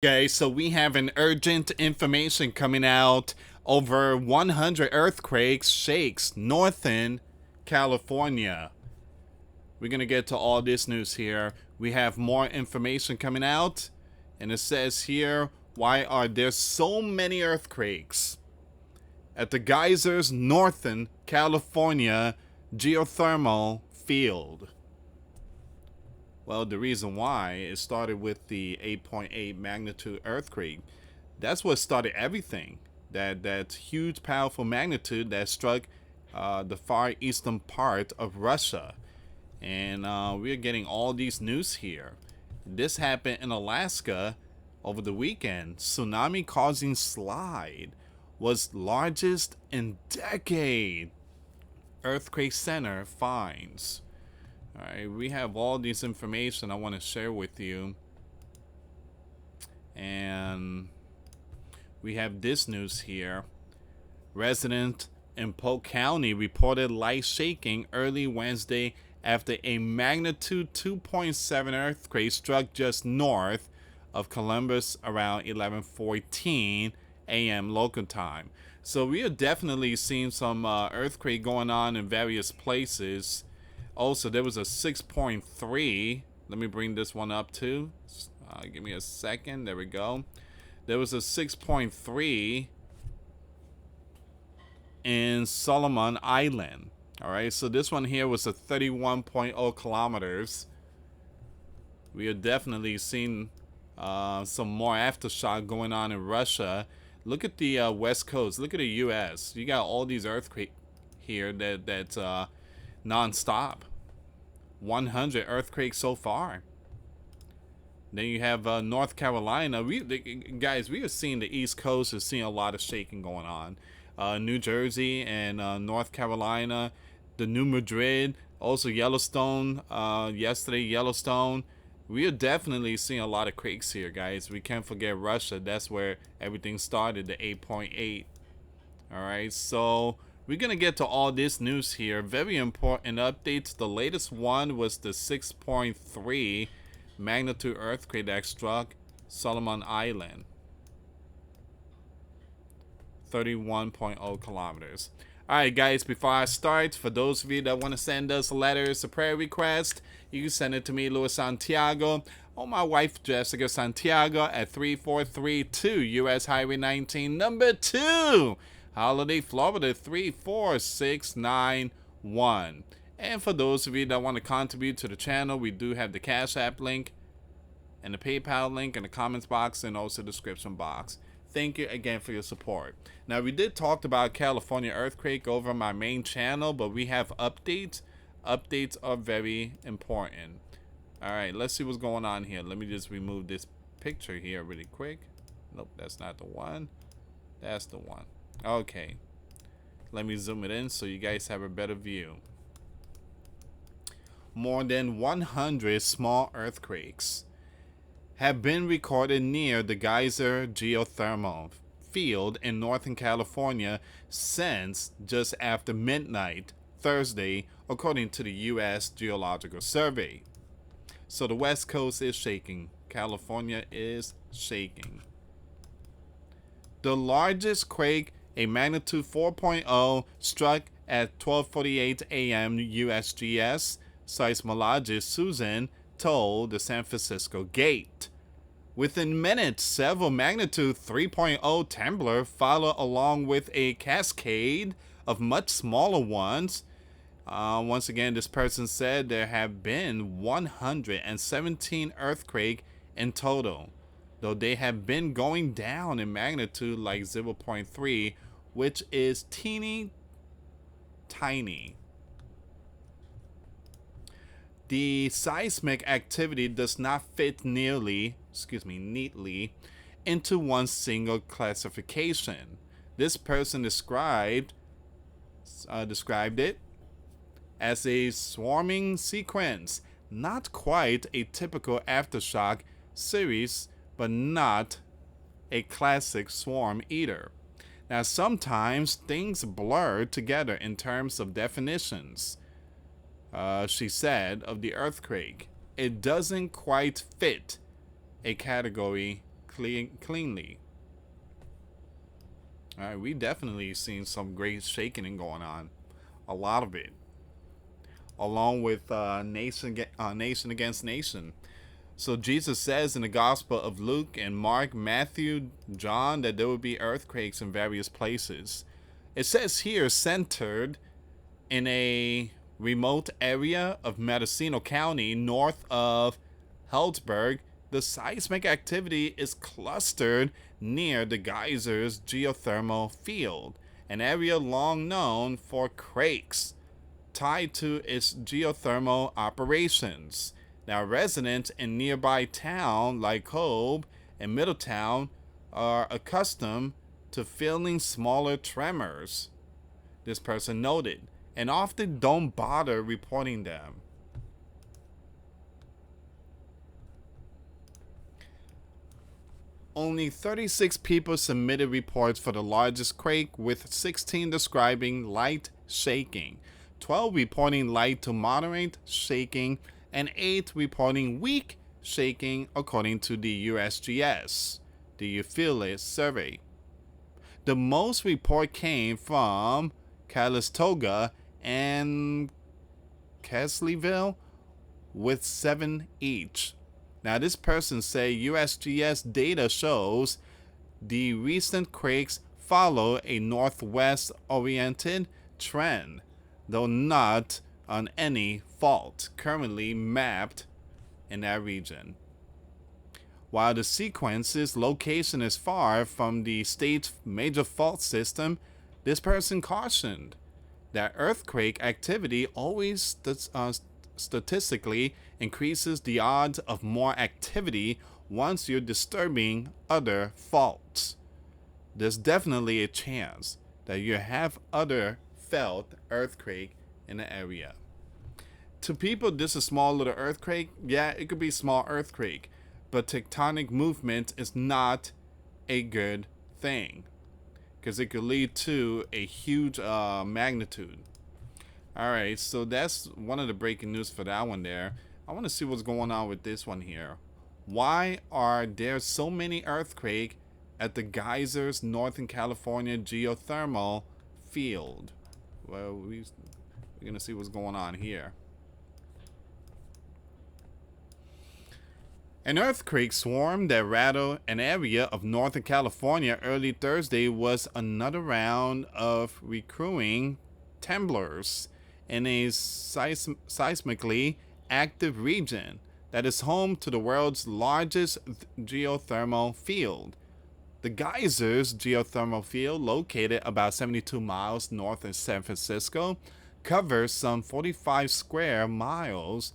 Okay, so we have an urgent information coming out. Over 100 earthquakes shakes northern California. We're going to get to all this news here. We have more information coming out. And it says here, why are there so many earthquakes? At the Geysers Northern California Geothermal Field. Well, the reason why it started with the 8.8 magnitude earthquake. That's what started everything. That huge, powerful magnitude that struck the far eastern part of Russia, and we're getting all these news here. This happened in Alaska over the weekend. Tsunami causing slide was largest in decade. Earthquake center finds. All right, we have all this information I want to share with you. And we have this news here. Resident in Polk County reported light shaking early Wednesday after a magnitude 2.7 earthquake struck just north of Columbus around 11:14 a.m. local time. So we are definitely seeing some earthquake going on in various places. Also, there was a 6.3. Let me bring this one up too. Give me a second. There we go. There was a 6.3 in Solomon Island. All right, so this one here was a 31.0 kilometers. We are definitely seeing some more aftershock going on in Russia. Look at the west coast. Look at the U.S. You got all these earthquakes here that's non-stop. 100 earthquakes so far. Then you have North Carolina. Guys, we are seeing the East Coast is seeing a lot of shaking going on. New Jersey and North Carolina, the New Madrid, also Yellowstone. Yesterday, Yellowstone. We are definitely seeing a lot of quakes here, guys. We can't forget Russia. That's where everything started, the 8.8. All right, so we're going to get to all this news here. Very important updates. The latest one was the 6.3 magnitude earthquake that struck Solomon Island. 31.0 kilometers. Alright guys, before I start, for those of you that want to send us letters, a prayer request, you can send it to me, Luis Santiago, or my wife, Jessica Santiago, at 3432 US Highway 19, number 2, Holiday, Florida 34691. And for those of you that want to contribute to the channel, we do have the Cash App link and the PayPal link in the comments box and also the description box. Thank you again for your support. Now, we did talk about California earthquake over my main channel, but we have updates. Updates are very important. All right, let's see what's going on here. Let me just remove this picture here really quick. Nope, that's not the one. That's the one. Okay. Let me zoom it in so you guys have a better view. More than 100 small earthquakes have been recorded near the Geysers Geothermal Field in Northern California since just after midnight Thursday, according to the U.S. Geological Survey. So the West Coast is shaking. California is shaking. The largest quake, a magnitude 4.0, struck at 12:48 a.m. USGS, seismologist Susan told the San Francisco Gate. Within minutes, several magnitude 3.0 temblor followed along with a cascade of much smaller ones. Once again, this person said there have been 117 earthquakes in total, though they have been going down in magnitude like 0.3, which is teeny tiny. The seismic activity does not fit neatly into one single classification. This person described it as a swarming sequence, not quite a typical aftershock series, but not a classic swarm either. Now, sometimes things blur together in terms of definitions. She said of the earthquake, it doesn't quite fit a category cleanly. All right, we definitely seen some great shaking going on, a lot of it, along with nation against nation. So Jesus says in the Gospel of Luke and Mark, Matthew, John that there will be earthquakes in various places. It says here centered in a remote area of Mendocino County north of Heldsburg. The seismic activity is clustered near the Geysers Geothermal Field, an area long known for quakes tied to its geothermal operations. Now, residents in nearby towns like Cobb and Middletown are accustomed to feeling smaller tremors, this person noted, and often don't bother reporting them. Only 36 people submitted reports for the largest quake, with 16 describing light shaking, 12 reporting light to moderate shaking, and 8 reporting weak shaking, according to the USGS, the Geological Survey. The most report came from Calistoga and Kesleyville, with 7 each. Now, this person say USGS data shows the recent quakes follow a northwest-oriented trend, though not on any fault currently mapped in that region. While the sequence's location is far from the state's major fault system, this person cautioned that earthquake activity always statistically increases the odds of more activity once you're disturbing other faults. There's definitely a chance that you have other felt earthquake in the area. To people, this is a small little earthquake. Yeah, it could be a small earthquake, but tectonic movement is not a good thing because it could lead to a huge magnitude. All right, so that's one of the breaking news for that one there. I want to see what's going on with this one here. Why are there so many earthquakes at the Geysers Northern California Geothermal Field? Well, we're going to see what's going on here. An earthquake swarm that rattled an area of Northern California early Thursday was another round of recurring temblors in a seismically active region that is home to the world's largest geothermal field. The Geysers Geothermal Field, located about 72 miles north of San Francisco, covers some 45 square miles.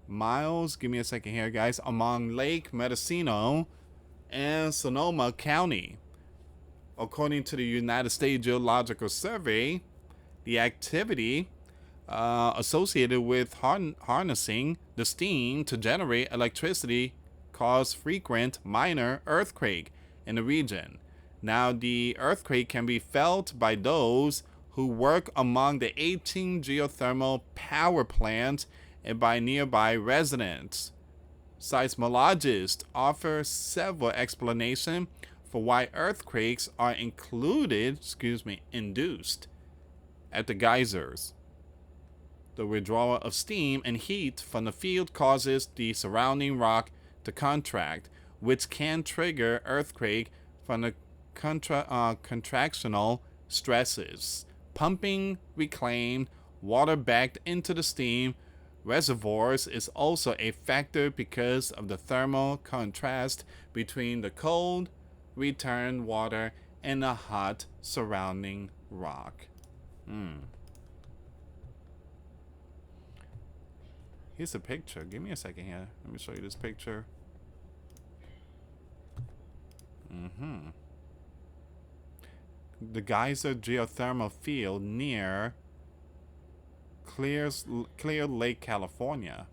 Give me a second here, guys. Among Lake Mendocino and Sonoma County. According to the United States Geological Survey, the activity associated with harnessing the steam to generate electricity caused frequent minor earthquake in the region. Now, the earthquake can be felt by those who work among the 18 geothermal power plants and by nearby residents. Seismologists offer several explanations for why earthquakes are induced at the geysers. The withdrawal of steam and heat from the field causes the surrounding rock to contract, which can trigger earthquake from the contractional stresses. Pumping reclaimed water back into the steam reservoirs is also a factor because of the thermal contrast between the cold returned water and the hot surrounding rock. Here's a picture. Give me a second here. Let me show you this picture. The Geyser Geothermal Field near Clear Lake, California.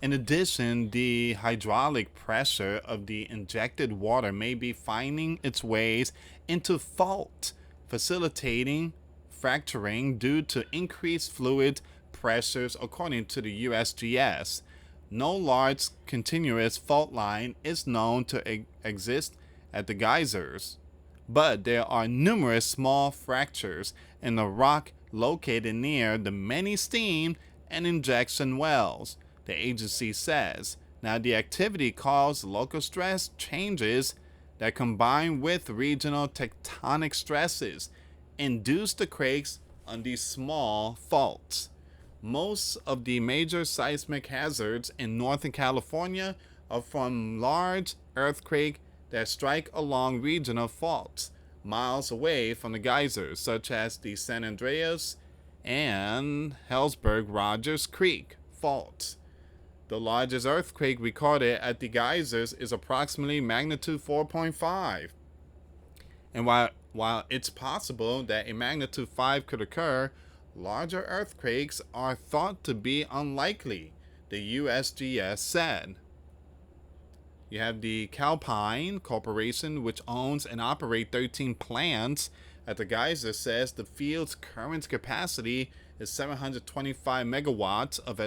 In addition, the hydraulic pressure of the injected water may be finding its ways into fault, facilitating fracturing due to increased fluid pressures according to the USGS. No large continuous fault line is known to exist at the geysers, but there are numerous small fractures in the rock located near the many steam and injection wells, the agency says. Now, the activity caused local stress changes that, combined with regional tectonic stresses, induced the quakes on these small faults. Most of the major seismic hazards in Northern California are from large earthquakes that strike along regional faults miles away from the geysers, such as the San Andreas and Hellsberg-Rogers Creek faults. The largest earthquake recorded at the geysers is approximately magnitude 4.5. And while it's possible that a magnitude 5 could occur, larger earthquakes are thought to be unlikely, the USGS said. You have the Calpine Corporation, which owns and operates 13 plants at the geyser, says the field's current capacity is 725 megawatts of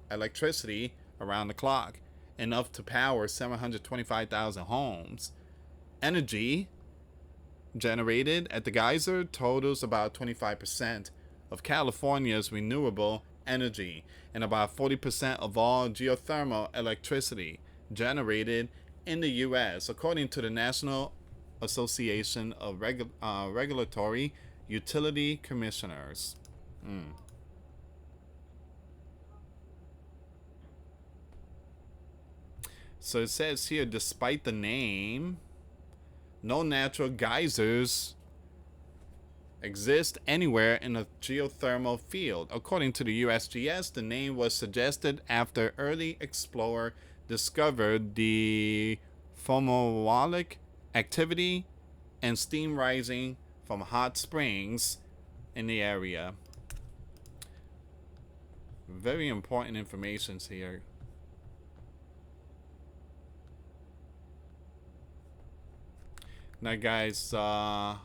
electricity around the clock, enough to power 725,000 homes. Energy generated at the geyser totals about 25% of California's renewable energy and about 40% of all geothermal electricity generated in the U.S., according to the National Association of Regulatory Utility Commissioners. So it says here, despite the name, no natural geysers exist anywhere in a geothermal field. According to the USGS, the name was suggested after early explorer discovered the fomolytic activity and steam rising from hot springs in the area. Very important information here. Now guys, I'm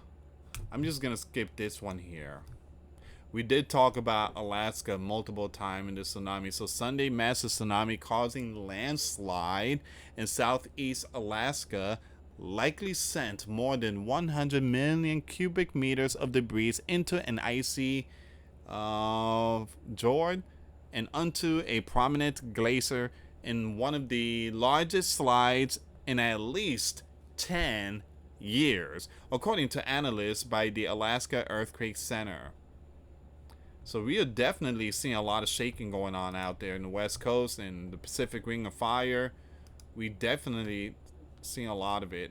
just gonna skip this one here. We did talk about Alaska multiple times in the tsunami. So Sunday, massive tsunami causing landslide in southeast Alaska likely sent more than 100 million cubic meters of debris into an icy fjord and onto a prominent glacier in one of the largest slides in at least 10 years, according to analysts by the Alaska Earthquake Center. So we are definitely seeing a lot of shaking going on out there in the West Coast and the Pacific Ring of Fire. We definitely seeing a lot of it.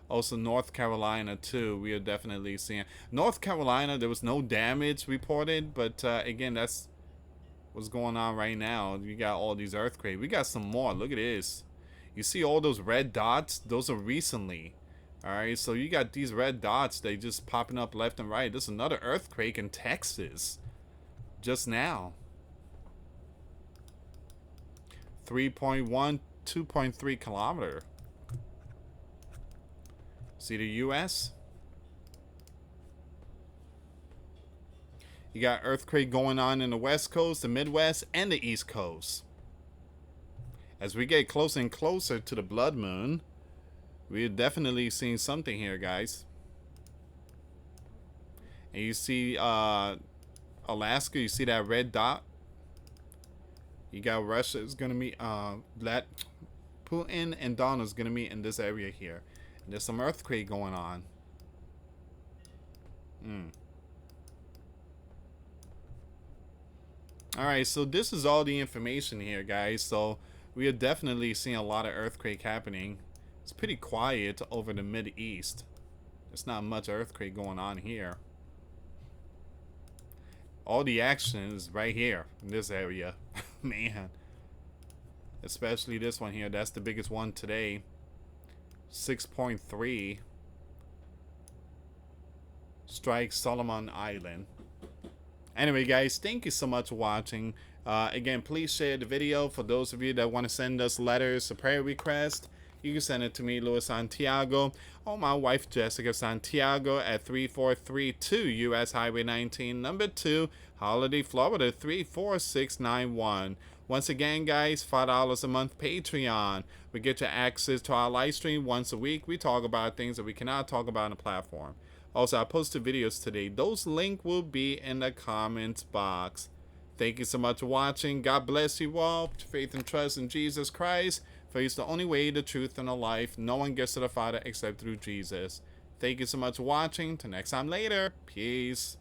Also North Carolina too, we are definitely seeing. North Carolina, there was no damage reported, but again, that's what's going on right now. You got all these earthquakes. We got some more. Look at this. You see all those red dots? Those are recently. Alright, so you got these red dots. They just popping up left and right. There's another earthquake in Texas. Just now. 3.1, 2.3 kilometer. See the U.S.? You got earthquake going on in the West Coast, the Midwest, and the East Coast. As we get closer and closer to the blood moon, we're definitely seeing something here, guys. And you see Alaska, you see that red dot? You got Russia is going to meet, Putin and Donald's going to meet in this area here. And there's some earthquake going on. Alright, so this is all the information here, guys. So we are definitely seeing a lot of earthquake happening. It's pretty quiet over the Mid-East. There's not much earthquake going on here. All the action is right here in this area. Man. Especially this one here. That's the biggest one today. 6.3. Strike Solomon Island. Anyway, guys, thank you so much for watching. Again, please share the video for those of you that want to send us letters or prayer requests. you can send it to me, Luis Santiago, or my wife, Jessica Santiago, at 3432 US Highway 19, number 2, Holiday, Florida 34691. Once again, guys, $5 a month Patreon. We get you access to our live stream once a week. We talk about things that we cannot talk about on the platform. Also, I posted videos today. Those links will be in the comments box. Thank you so much for watching. God bless you all. Faith and trust in Jesus Christ. For He's the only way, the truth, and the life. No one gets to the Father except through Jesus. Thank you so much for watching. Till next time later. Peace.